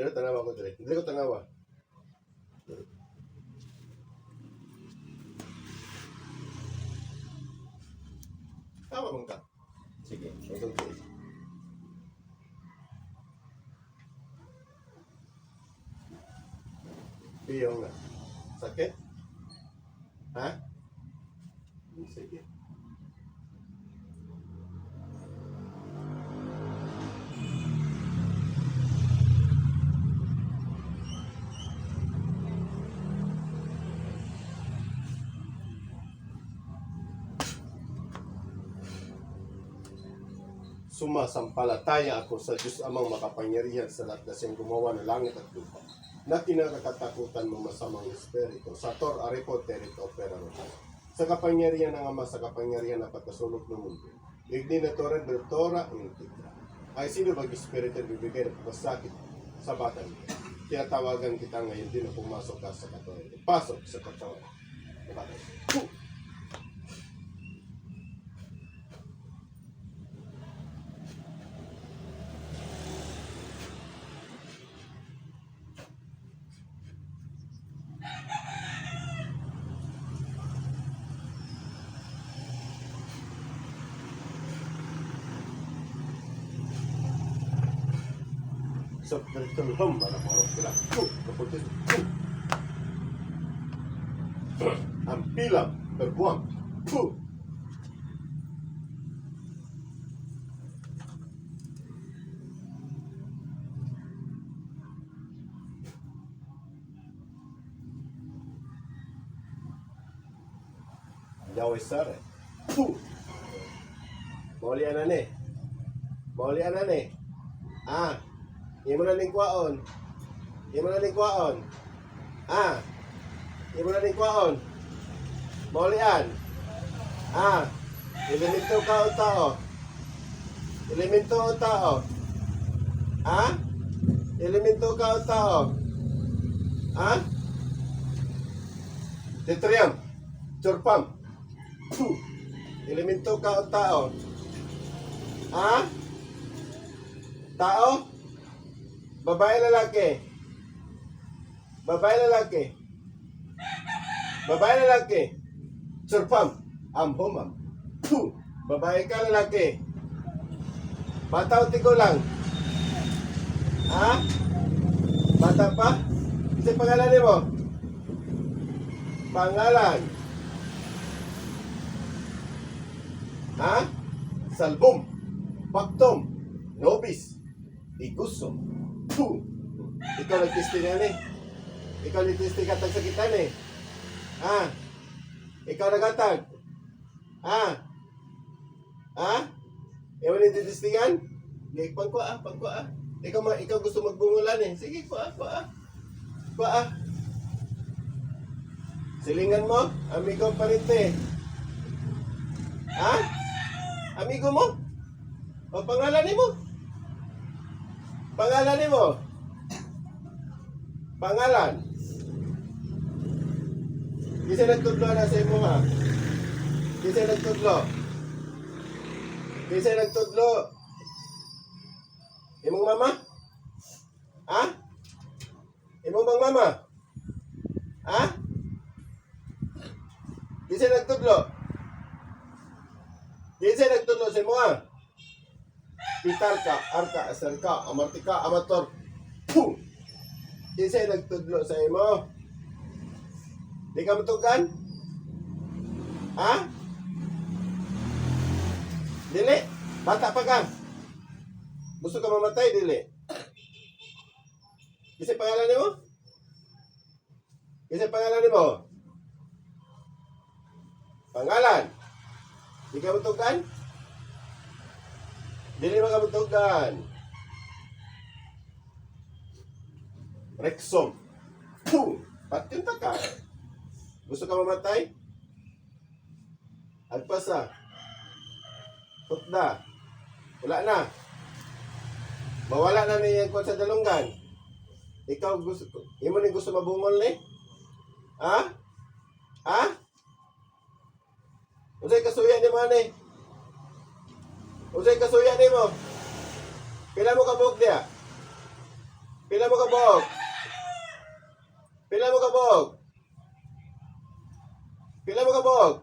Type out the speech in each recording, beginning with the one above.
Pero tanawa ko dire. Hindi ko tanawa. Tama mong ka. Sige, hanggang ko. Piyong na. Sakit? Ha? Sige. Sumasampalataya ako sa Diyos Amang makapangyarihan sa lahat na siyang gumawa ng langit at lupa, na kinakatakutan ng masamang espiritu, sa tor aripod terit opera rotan. Sa kapangyarihan ng Ama, sa kapangyarihan na pagkasulog ng mundo, igni na torre bertora integra. Ay sino mag-espiritu bibigay ng pagkasakit sa batang niya? Kaya tawagan kita ngayon din na pumasok ka sa katawan. Pasok sa katawan. So, ganito ng hum, alam mo, pila, kapuntis, ang pila, berbuang, Yahweh sare, mauli anane, imo na ning kwaon. Imo na ning kwaon. Imo na ning kwaon. Maulian. Elemento ka o tao. Elemento o tao. Elemento ka o tao. Tetriam. Chorpam. Elemento ka o tao. Tao? Babae lalaki. Babae lalaki. Babae lalaki. Surpam. Ambomam. Babae ka lalaki. Bata o tigulang? Bata pa? Kasi pangalan mo? Pangalan. Salbum. Paktom. Nobis. Igusom. Ikaw nag-testing yan eh. Ikaw nag-testing katag sakitan eh. Ikaw nagatag. Ewan nag-testingan? Pagkwa. Ikaw gusto magbungulan eh. Sige, kwa. Silingan mo, amigo parite. Amigo mo? O pangalan mo? Pangalan. Kasi nagtudlo na sa imo ha. Kasi nagtudlo. Imong mama? Imong bang mama? Kasi nagtudlo. Sa imo ha. Pitarka, arka, asarka, amartika, amator. Kisay nagtudlo sa imo. Di ka matugan? Dili? Bata pa ka? Gusto ka mamatay, dili? Kisay pangalan mo? Pangalan? Di ka matugan? Dili makabutugan. Rexom. Patinta ka. Gusto ka mamatay? Agpasa. Tutda. Wala na. Mawala na niya kung sa dalunggan. Ikaw gusto, imo ni gusto mabungol ni? Unsay kasuya ni man eh? Usay kasuya ni mo. Pila mo ka buok diya? Pila mo kabog? Pila mo kabog? Pila mo kabog?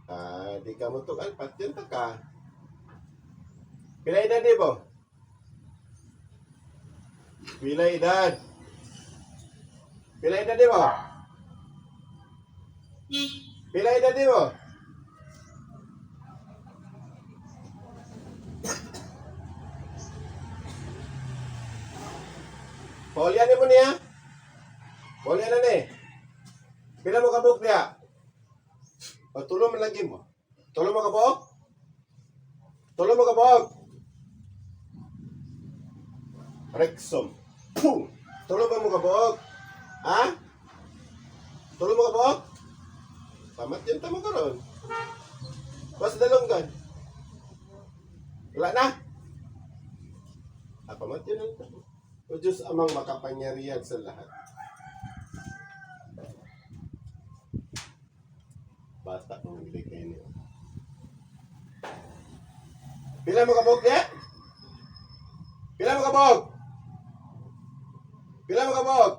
Ah, di ka mo to alpat yun ta ka. Pila edad di mo? Pila edad? Pila edad di mo? Pila edad di mo? Paulian mo niya? Paulian na ni. Pila mo kabuk niya? O tulo man lagi mo. Tulo mo kabuk? Tulo mo kabuk? Rexom. Pum! Tulo ba mo kabuk? Ha? Tulo mo kabuk? Pamat yun tamo karon. Bas dalonggan. Wala na. Ah, pamat yun ang tamo. O Diyos amang makapangyarihan sa lahat. Bata kong hindi kayo niyo. Pila mo kabog niya? Pila mo kabog? Pila mo kabog?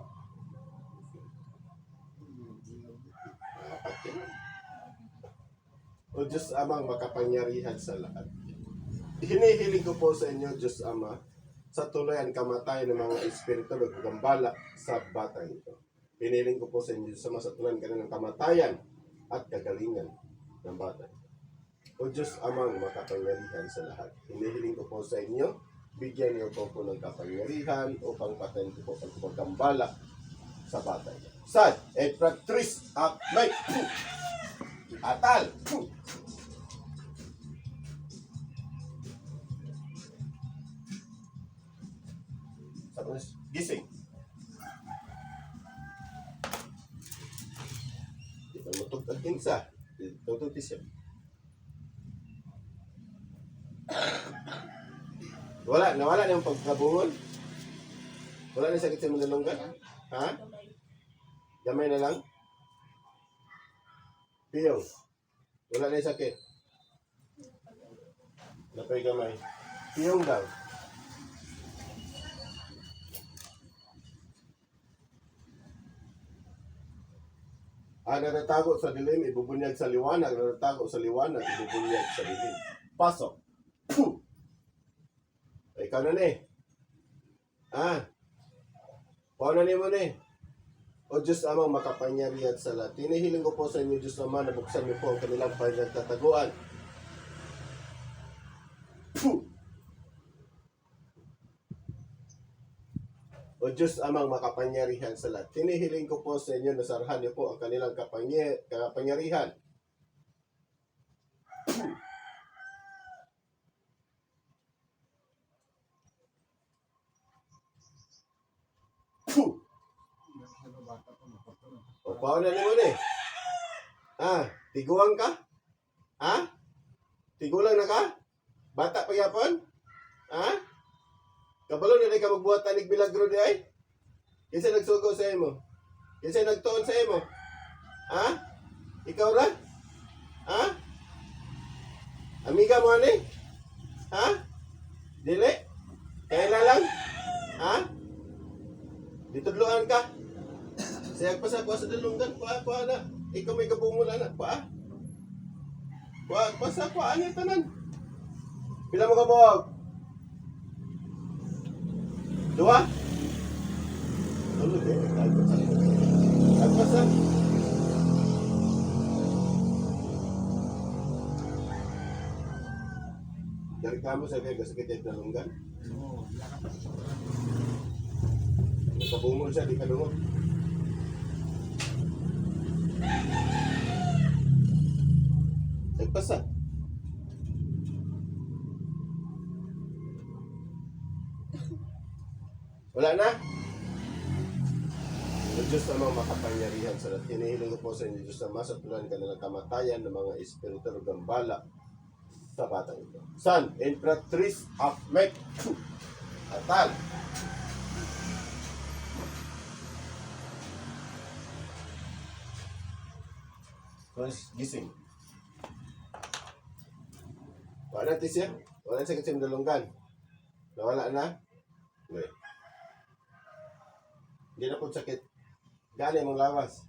Apat yun. O Diyos amang makapangyarihan sa lahat. Hinihiling ko po sa inyo, Diyos Ama, sa tuluyan kamatayan ng mga espiritu na gagambala sa bata ito. Hinihiling ko po sa inyo, Diyos Ama, sa tuluyan kanilang kamatayan at kagalingan ng bata ito. O Diyos amang makapangyarihan sa lahat. Hinihiling ko po sa inyo, bigyan niyo po ng kapangyarihan upang patayin ko po ang paggambala sa bata ito. Sad, et practris at may atal. Tapos, gising. Di ba matugtag kinsa? Tutugtog siya. Nawala na yung pagkabungol? Wala na sakit sa mga lunggan? Ha? Gamay na lang? Piyong. Wala na yung sakit? Napay gamay. Piyong daw. Natatago sa dilim, ibubunyag sa liwanag. Natatago sa liwanag, ibubunyag sa dilim. Pasok. Puh! Ikaw na ni. Paano ni mo ni? O Diyos amang makapangyarihan sa lahat. Tinihiling ko po sa inyo, Diyos Ama, na buksan niyo po ang kanilang pinagtataguan. Puh! O Diyos amang makapangyarihan sa lahat. Tinihiling ko po sa inyo na sarahan niyo po ang kanilang kapangyarihan. Puh! O paano na mo ni? Tiguan ka? Tigulang na ka? Bata pa yapon? Kabalo na ka magbuhat tanig bilagro di ay? Kasi nagsugo sa imo. Kasi nagtuon sa imo. Ikaw ra? Amiga mo ani? Dili? Kaya na lang? Ditudloan ka? Sayag pa sa dalunggan. Paa na. Ikaw may kabungula na. Paa sa paa niya tanan. Pila mo kabog? 2? Ano ba? Agpasan. Dari kamu sa kaya kasakit yung dalunggan? Nakabungol siya, di ka lumot. Agpasan. Wala na? O Diyos namang makapangyarihan sa lahat. Hinihiling ko po sa inyo, Diyos na masatulan ka ng kamatayan ng mga espiritu o gambala sa batang ito. San, Imperatrice of Mek, Atal. Terus gising. Wala natin siya. Wala na sakit sa dalunggan. Nawala na? Okay. Hindi na po sakit. Gani mong lawas.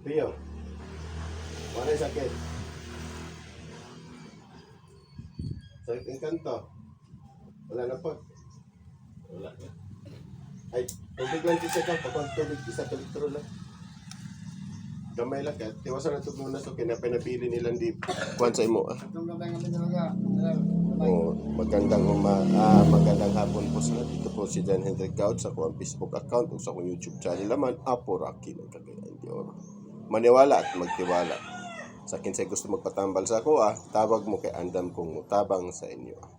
Pio. Wala yung sakit. Sakit yung kanto. Wala na po. Wala na. Ay, tubig lang siya ka. Kapag tubig, isa litro lang. Gamay lang ka. Tiwasan na ito muna so kinapinapili nilang di kuwan sa imo. Itong gabay nga talaga. Magandang hapon po sa dito po si John Hendrik Gaud sa akong Facebook account o sa akong YouTube channel naman Apo Rocky ng Cagayan de Oro. Maniwala at magtiwala. Sa kinsay gusto magpatambal sa ako tawag mo kay andam kong mutabang sa inyo.